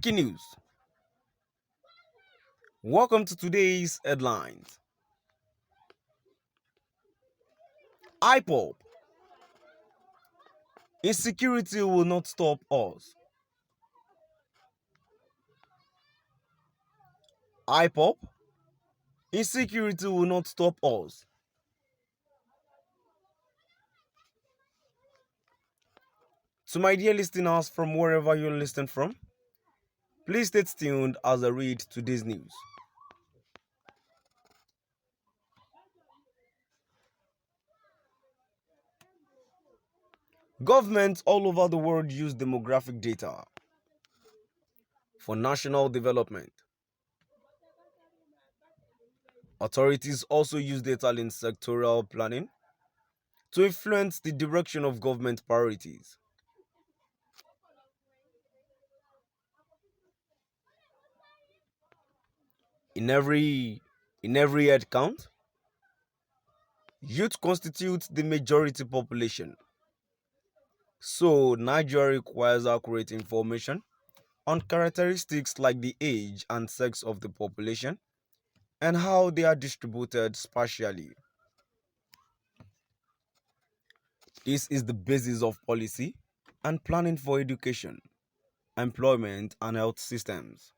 Breaking news. Welcome to today's headlines. IPOP. Insecurity will not stop us. IPOP. Insecurity will not stop us. To my dear listeners from wherever you're listening from, please stay tuned as I read today's news. Governments all over the world use demographic data for national development. Authorities also use data in sectoral planning to influence the direction of government priorities. In every head count, youth constitutes the majority population. So, Nigeria requires accurate information on characteristics like the age and sex of the population and how they are distributed spatially. This is the basis of policy and planning for education, employment, and health systems.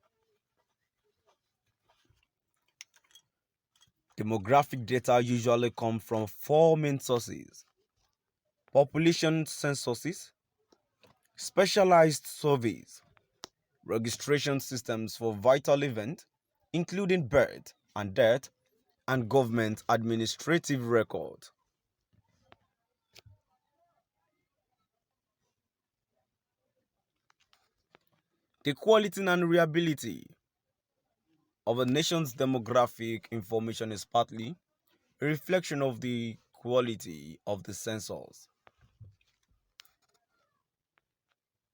Demographic data usually come from four main sources: population censuses, specialized surveys, registration systems for vital events, including birth and death, and government administrative records. The quality and reliability of a nation's demographic information is partly a reflection of the quality of the census.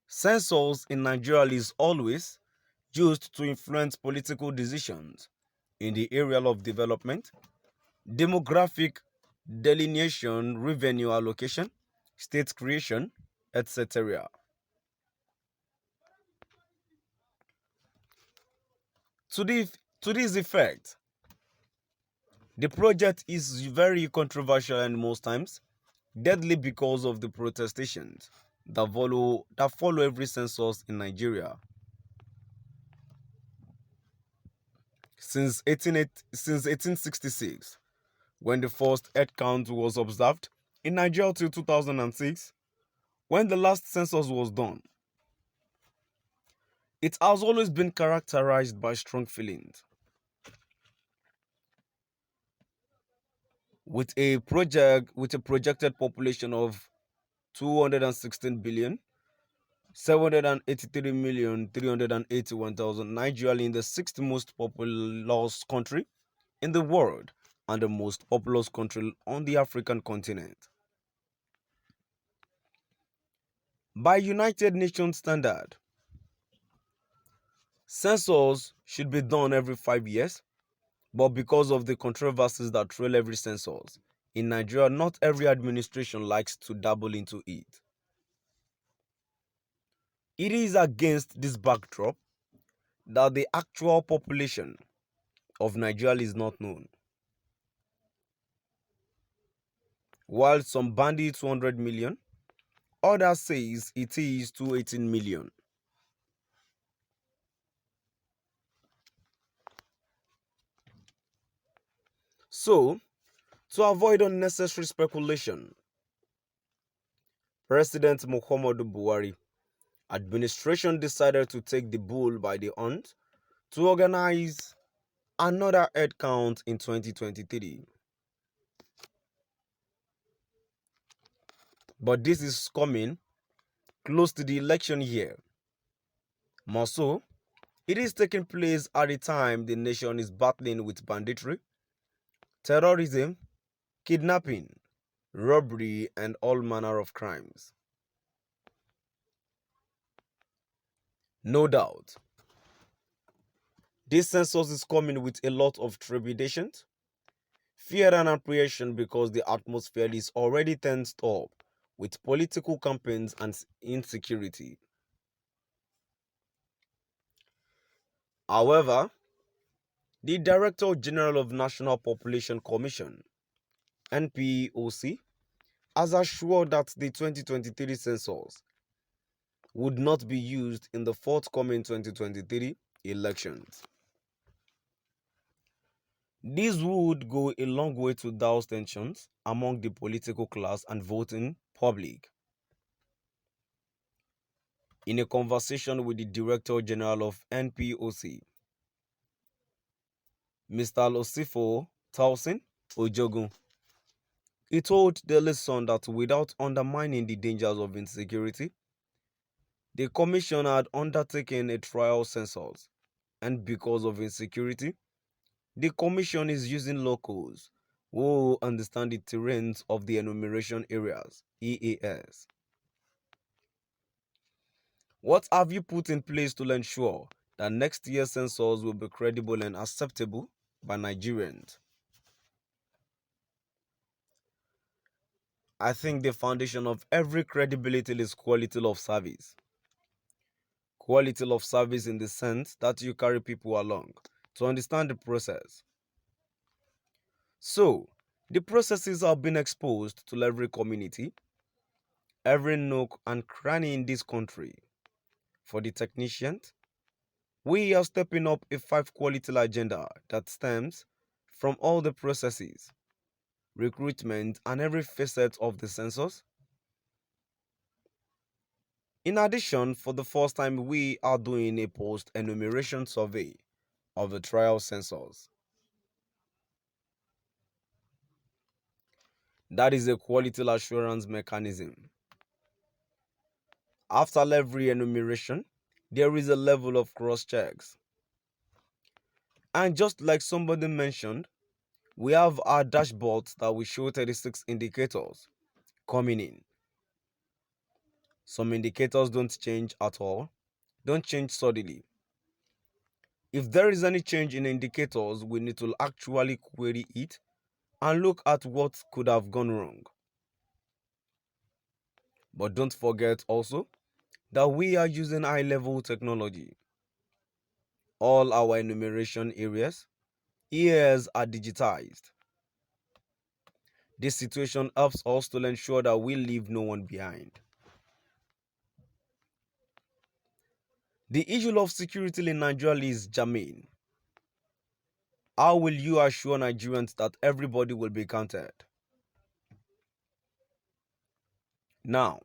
Census in Nigeria is always used to influence political decisions in the area of development, demographic delineation, revenue allocation, state creation, etc. To this effect, the project is very controversial and most times deadly because of the protestations that follow every census in Nigeria. Since 1866, when the first head count was observed in Nigeria till 2006, when the last census was done, it has always been characterized by strong feelings. With a projected population of 216 billion 783,381,000, Nigeria in the sixth most populous country in the world and the most populous country on the African continent. By United Nations standard, census should be done every 5 years, but because of the controversies that trail every census, in Nigeria, not every administration likes to dabble into it. It is against this backdrop that the actual population of Nigeria is not known. While some bandit 200 million, others says it is 218 million. So, to avoid unnecessary speculation, President Muhammadu Buhari administration decided to take the bull by the horns to organize another head count in 2023. But this is coming close to the election year. More so, it is taking place at a time the nation is battling with banditry, terrorism, kidnapping, robbery, and all manner of crimes. No doubt, this census is coming with a lot of trepidation, fear, and apprehension because the atmosphere is already tensed up with political campaigns and insecurity. However, the Director General of National Population Commission, NPOC, has assured that the 2023 census would not be used in the forthcoming 2023 elections. This would go a long way to douse tensions among the political class and voting public. In a conversation with the Director General of NPOC, Mr. Losifo Tausin Ojogun, he told Daily Sun that without undermining the dangers of insecurity, the Commission had undertaken a trial census, and because of insecurity, the Commission is using locals who understand the terrains of the enumeration areas, EAS. What have you put in place to ensure that next year's census will be credible and acceptable by Nigerians? I think the foundation of every credibility is quality of service. Quality of service in the sense that you carry people along to understand the process. So, the processes have been exposed to every community, every nook and cranny in this country. For the technicians, we are stepping up a 5 quality agenda that stems from all the processes, recruitment, and every facet of the census. In addition, for the first time, we are doing a post-enumeration survey of the trial census. That is a quality assurance mechanism. After every enumeration, there is a level of cross-checks. And just like somebody mentioned, we have our dashboards that will show 36 indicators coming in. Some indicators don't change at all, don't change suddenly. If there is any change in indicators, we need to actually query it and look at what could have gone wrong. But don't forget also that we are using high-level technology. All our enumeration areas are digitized. This situation helps us to ensure that we leave no one behind. The issue of security in Nigeria is germane. How will you assure Nigerians that everybody will be counted? Now,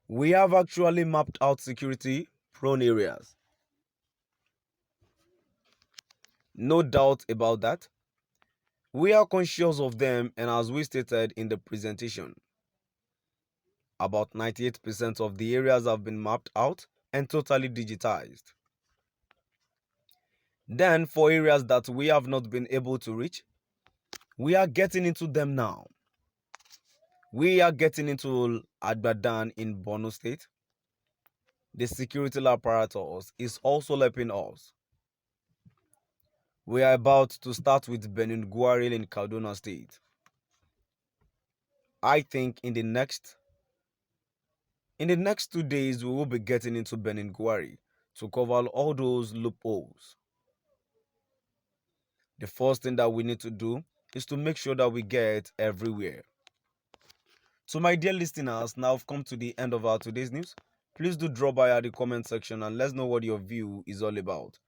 we have actually mapped out security-prone areas. No doubt about that. We are conscious of them, and as we stated in the presentation, about 98% of the areas have been mapped out and totally digitized. Then, for areas that we have not been able to reach, we are getting into them now. We are getting into Agbadan in Borno State. The security apparatus is also helping us. We are about to start with Benin Guaril in Kaduna State. I think in the next 2 days, we will be getting into Benin Guaril to cover all those loopholes. The first thing that we need to do is to make sure that we get everywhere. So my dear listeners, now I've come to the end of our today's news. Please do drop by at the comment section and let's know what your view is all about.